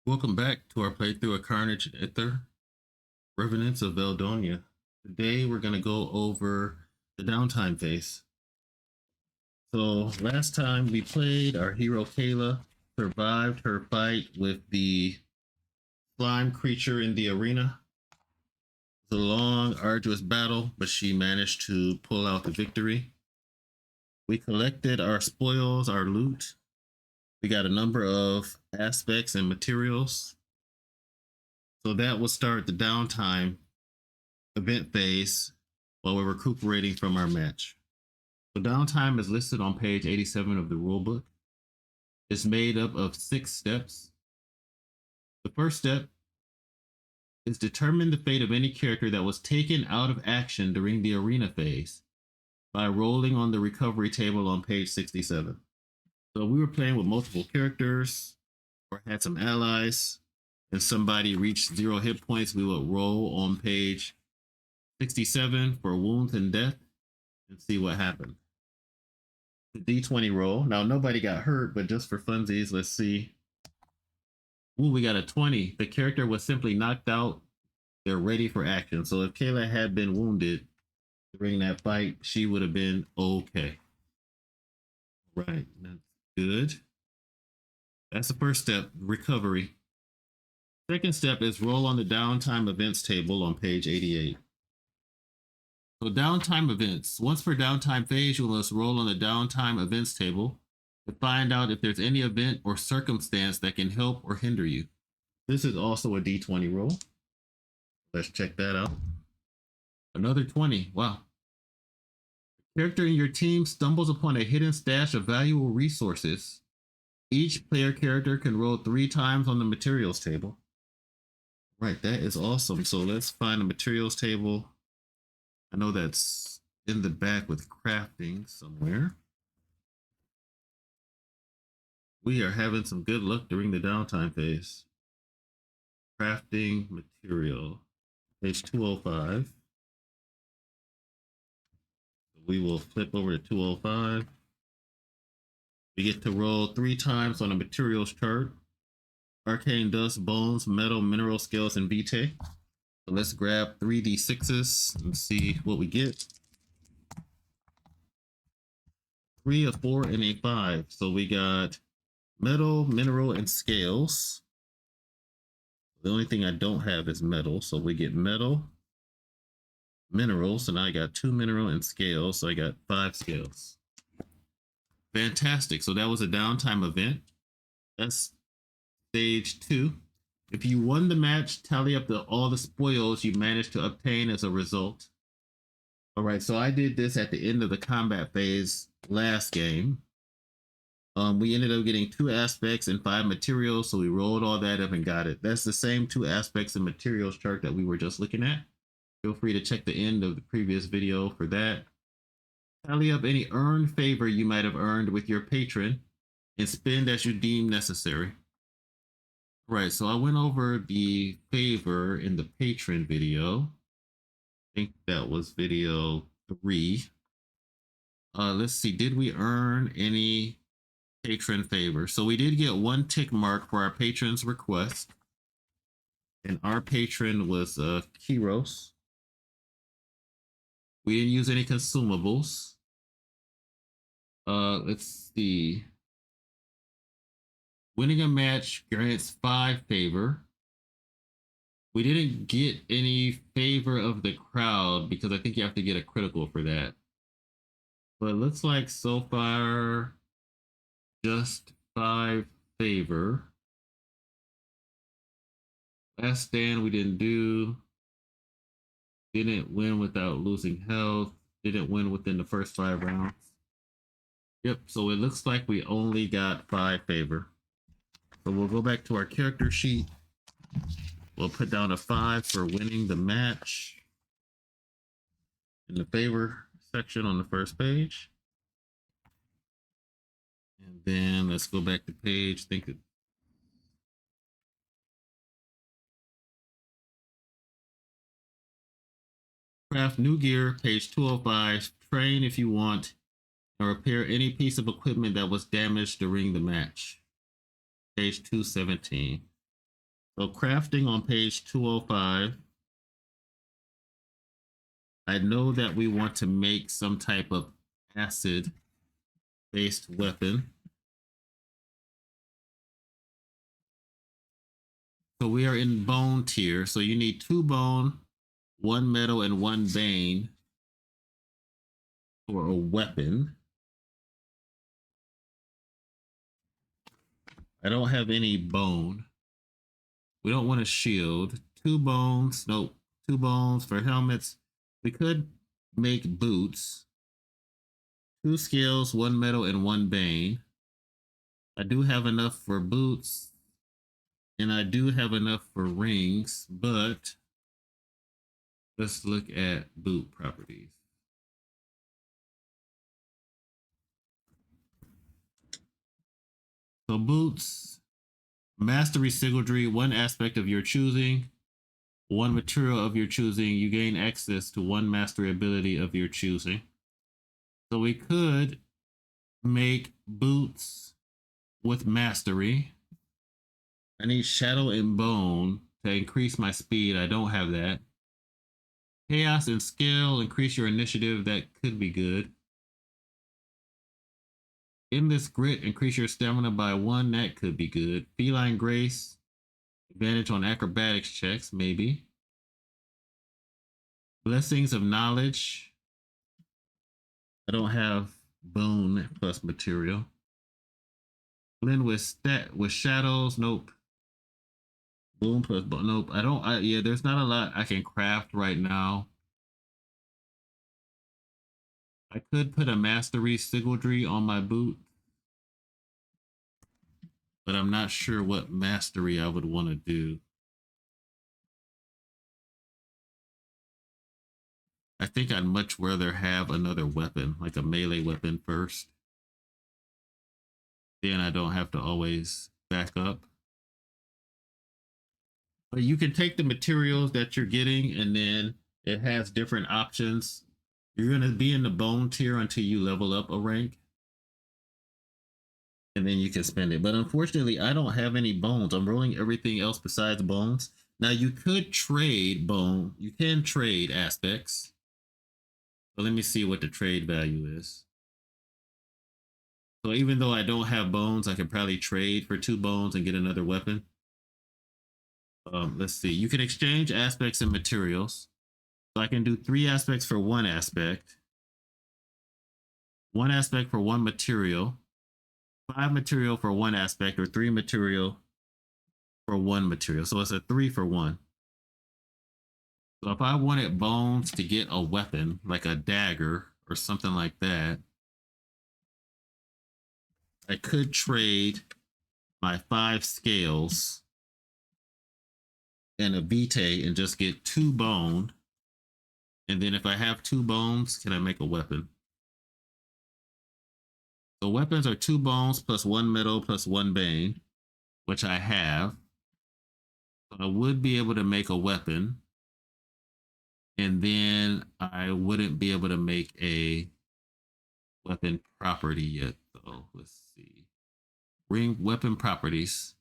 Welcome back to our playthrough of Carnage and Aether, Revenants of Veldonia. Today we're going to go over the downtime phase. So last time we played, our hero Kayla survived her fight with the slime creature in the arena. It was a long, arduous battle, but she managed to pull out the victory. We collected our spoils, our loot. We got a number of aspects and materials. So that will start the downtime event phase while we're recuperating from our match. So downtime is listed on page 87 of the rulebook. It's made up of 6 steps. The first step is determine the fate of any character that was taken out of action during the arena phase by rolling on the recovery table on page 67. So we were playing with multiple characters or had some allies and somebody reached 0 hit points, we would roll on page 67 for wounds and death and see what happened. The D20 roll. Now nobody got hurt, but just for funsies, let's see. Ooh, we got a 20. The character was simply knocked out. They're ready for action. So if Kayla had been wounded during that fight, she would have been okay. Right, that's good. That's the first step, recovery. Second step is roll on the downtime events table on page 88. So downtime events. Once per downtime phase, you must roll on the downtime events table to find out if there's any event or circumstance that can help or hinder you. This is also a D20 roll. Let's check that out. Another 20. Wow. The character in your team stumbles upon a hidden stash of valuable resources. Each player character can roll 3 times on the materials table. Right, that is awesome. So let's find the materials table. I know that's in the back with crafting somewhere. We are having some good luck during the downtime phase. Crafting material, page 205. We will flip over to 205. We get to roll 3 times on a materials chart. Arcane dust, bones, metal, mineral, scales, and vitae. So let's grab 3d6s and see what we get. 3, a 4, and a 5. So we got metal, mineral, and scales. The only thing I don't have is metal. So we get metal, mineral. So now I got 2 mineral and scales. So I got 5 scales. Fantastic. So that was a downtime event. That's stage 2. If you won the match, tally up all the spoils you managed to obtain as a result. All right, so I did this at the end of the combat phase last game. We ended up getting 2 aspects and 5 materials, so we rolled all that up and got it. That's the same 2 aspects and materials chart that we were just looking at. Feel free to check the end of the previous video for that. Tally up any earned favor you might have earned with your patron and spend as you deem necessary. Right, so I went over the favor in the patron video. I think that was video 3. Let's see, did we earn any patron favor? So we did get 1 tick mark for our patron's request. And our patron was Kiros. We didn't use any consumables. Let's see. Winning a match grants 5 favor. We didn't get any favor of the crowd because I think you have to get a critical for that. But it looks like so far just 5 favor. Last stand we didn't do. Didn't win without losing health. Didn't win within the first 5 rounds. Yep, so it looks like we only got 5 favor. So we'll go back to our character sheet. We'll put down a 5 for winning the match in the favor section on the first page. And then let's go back to page. Craft new gear, page 205. Train if you want, and repair any piece of equipment that was damaged during the match. Page 217. So crafting on page 205. I know that we want to make some type of acid-based weapon. So we are in bone tier. So you need 2 bone, 1 metal, and 1 bane for a weapon. I don't have any bone. We don't want a shield. 2 bones. Nope. 2 bones for helmets. We could make boots. 2 scales, 1 metal, and 1 bane. I do have enough for boots. And I do have enough for rings, but let's look at boot properties. So boots, mastery sigildry, 1 aspect of your choosing, 1 material of your choosing. You gain access to 1 mastery ability of your choosing. So we could make boots with mastery. I need shadow and bone to increase my speed. I don't have that. Chaos and skill, increase your initiative. That could be good. Endless grit, increase your stamina by 1. That could be good. Feline grace, advantage on acrobatics checks, maybe. Blessings of knowledge. I don't have bone plus material. Blend with shadows. Nope. Boom plus bone. Nope. Yeah, there's not a lot I can craft right now. I could put a mastery sigildry on my boot, but I'm not sure what mastery I would want to do. I think I'd much rather have another weapon, like a melee weapon first. Then I don't have to always back up. But you can take the materials that you're getting, and then it has different options. You're going to be in the bone tier until you level up a rank, and then you can spend it. But unfortunately, I don't have any bones. I'm rolling everything else besides bones. Now, you could trade bone. You can trade aspects. So let me see what the trade value is. So even though I don't have bones, I can probably trade for 2 bones and get another weapon. Let's see. You can exchange aspects and materials. So I can do 3 aspects for 1 aspect, 1 aspect for 1 material, 5 material for 1 aspect, or 3 material for 1 material. So it's a 3 for 1. So if I wanted bones to get a weapon, like a dagger or something like that, I could trade my 5 scales and a vitae and just get 2 bone. And then if I have 2 bones, can I make a weapon? So weapons are 2 bones plus 1 metal plus 1 bane, which I have. So I would be able to make a weapon. And then I wouldn't be able to make a weapon property yet, though. Let's see. Ring weapon properties.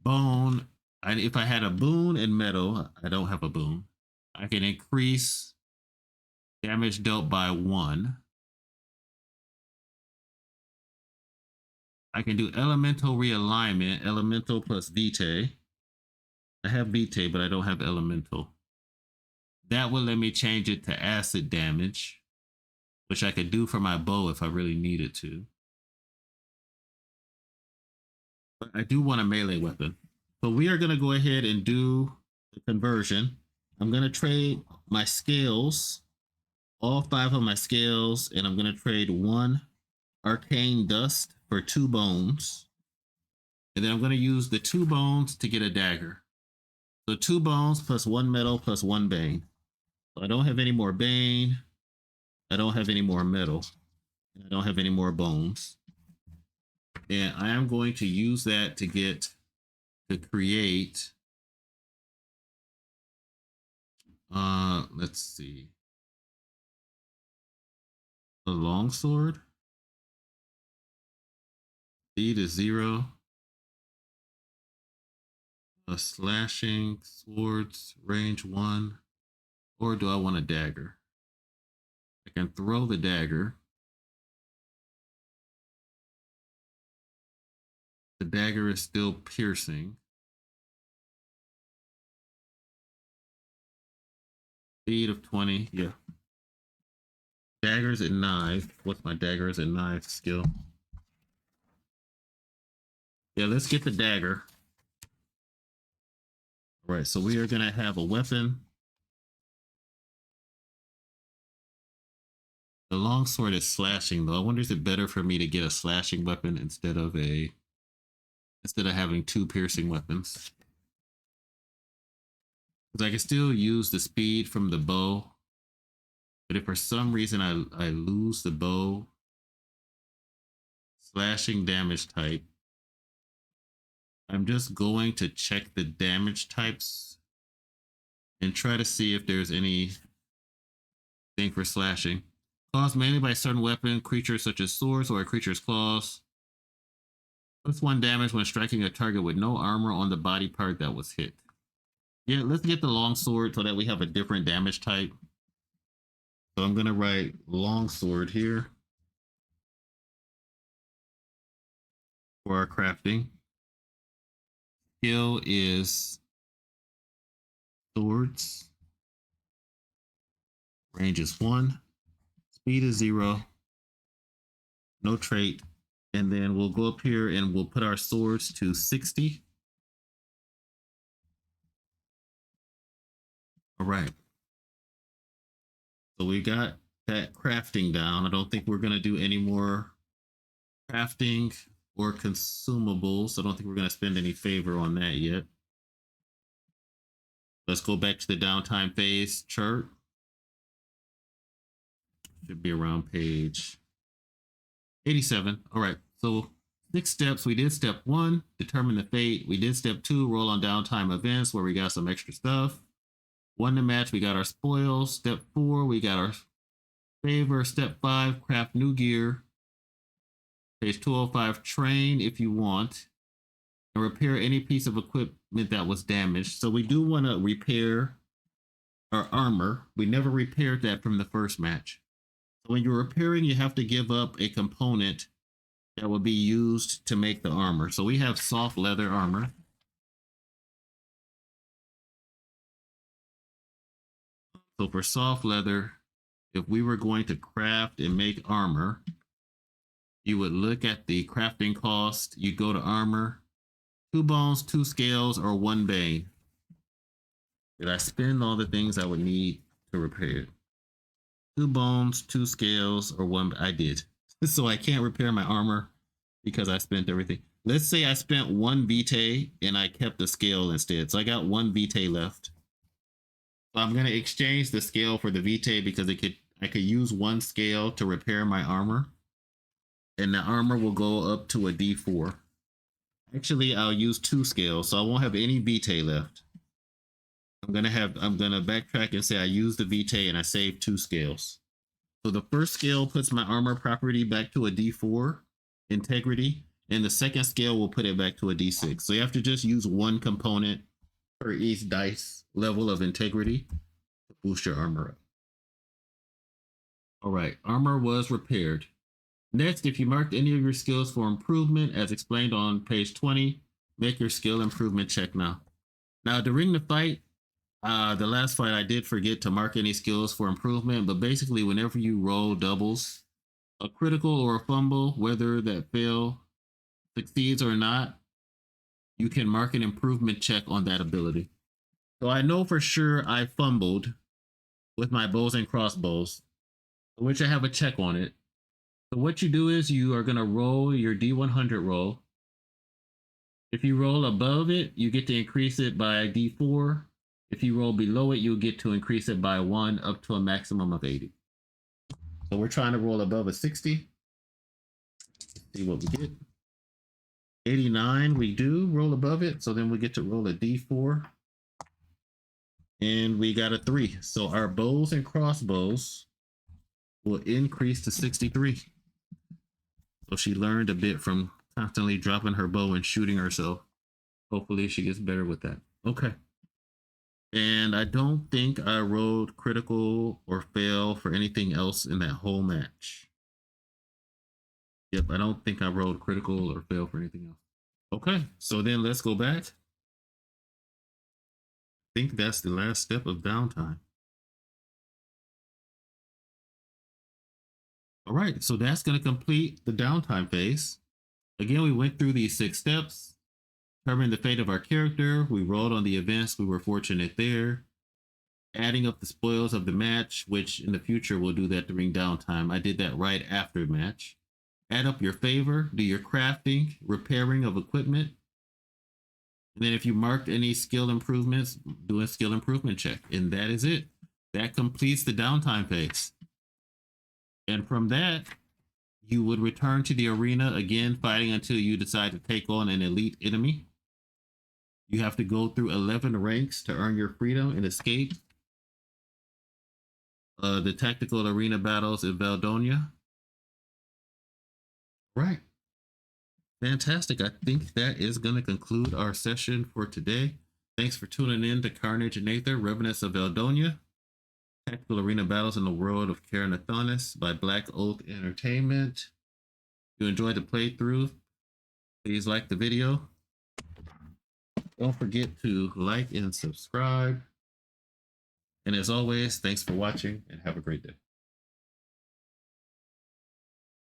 Bone. If I had a boon and metal, I don't have a boon. I can increase damage dealt by 1. I can do elemental realignment, elemental plus vitae. I have vitae, but I don't have elemental. That will let me change it to acid damage, which I could do for my bow if I really needed to. But I do want a melee weapon. So we are going to go ahead and do the conversion. I'm going to trade my scales, all 5 of my scales, and I'm going to trade 1 arcane dust for 2 bones. And then I'm going to use the 2 bones to get a dagger. So 2 bones plus 1 metal plus 1 bane. So I don't have any more bane. I don't have any more metal. I don't have any more bones. And I am going to use that to create, let's see, a longsword. Speed is 0. Slashing, swords, range 1. Or do I want a dagger? I can throw the dagger. The dagger is still piercing. Speed of 20. Yeah. Daggers and knives. What's my daggers and knives skill? Yeah, let's get the dagger. All right, so we are going to have a weapon. The longsword is slashing, though. I wonder, is it better for me to get a slashing weapon instead of having 2 piercing weapons? Because I can still use the speed from the bow, but if for some reason I lose the bow, slashing damage type, I'm just going to check the damage types and try to see if there's anything for slashing. Caused mainly by a certain weapon, creatures such as swords or a creature's claws. +1 damage when striking a target with no armor on the body part that was hit. Yeah, let's get the longsword so that we have a different damage type. So I'm going to write longsword here for our crafting. Skill is swords. Range is 1. Speed is 0. No trait. And then we'll go up here and we'll put our swords to 60. All right. So we got that crafting down. I don't think we're going to do any more crafting or consumables. I don't think we're going to spend any favor on that yet. Let's go back to the downtime phase chart. Should be around page 87. All right. So 6 steps. We did step 1, determine the fate. We did step 2, roll on downtime events where we got some extra stuff. 1 to match, we got our spoils. Step 4, we got our favor. Step 5, craft new gear. Page 205, train if you want. And repair any piece of equipment that was damaged. So we do want to repair our armor. We never repaired that from the first match. So when you're repairing, you have to give up a component that will be used to make the armor. So we have soft leather armor. So for soft leather, if we were going to craft and make armor, you would look at the crafting cost. You go to armor, 2 bones, 2 scales, or 1 bane. Did I spend all the things I would need to repair it? 2 bones, 2 scales, or 1. I did. So I can't repair my armor because I spent everything. Let's say I spent 1 vitae and I kept the scale instead. So I got 1 vitae left. So I'm going to exchange the scale for the vitae because I could use 1 scale to repair my armor. And the armor will go up to a D4. Actually, I'll use 2 scales, so I won't have any vitae left. I'm gonna backtrack and say I used the vitae and I saved 2 scales. So the first scale puts my armor property back to a D4 integrity, and the second scale will put it back to a D6. So you have to just use 1 component per each dice level of integrity to boost your armor up. All right, armor was repaired. Next, if you marked any of your skills for improvement, as explained on page 20, make your skill improvement check now. Now, during the fight, the last fight, I did forget to mark any skills for improvement, but basically, whenever you roll doubles, a critical or a fumble, whether that fail succeeds or not, you can mark an improvement check on that ability. So I know for sure I fumbled with my bows and crossbows, which I have a check on it. So what you do is you are going to roll your D100 roll. If you roll above it, you get to increase it by D4. If you roll below it, you'll get to increase it by 1 up to a maximum of 80. So we're trying to roll above a 60. Let's see what we get. 89, we do roll above it. So then we get to roll a D4. And we got a 3. So our bows and crossbows will increase to 63. So she learned a bit from constantly dropping her bow and shooting herself. Hopefully she gets better with that. Okay. And I don't think I rolled critical or fail for anything else in that whole match. Yep, I don't think I rolled critical or fail for anything else. Okay, so then let's go back. I think that's the last step of downtime. All right, so that's going to complete the downtime phase. Again, we went through these 6 steps, determined the fate of our character. We rolled on the events. We were fortunate there. Adding up the spoils of the match, which in the future we'll do that during downtime. I did that right after match. Add up your favor, do your crafting, repairing of equipment. And then if you marked any skill improvements, do a skill improvement check. And that is it. That completes the downtime phase. And from that, you would return to the arena again, fighting until you decide to take on an elite enemy. You have to go through 11 ranks to earn your freedom and escape the tactical arena battles in Veldonia. Right. Fantastic. I think that is going to conclude our session for today. Thanks for tuning in to Carnage and Aether, Revenants of Veldonia. Tactical arena battles in the world of Ker Nethalas by Black Oath Entertainment. If you enjoyed the playthrough, please like the video. Don't forget to like and subscribe. And as always, thanks for watching and have a great day.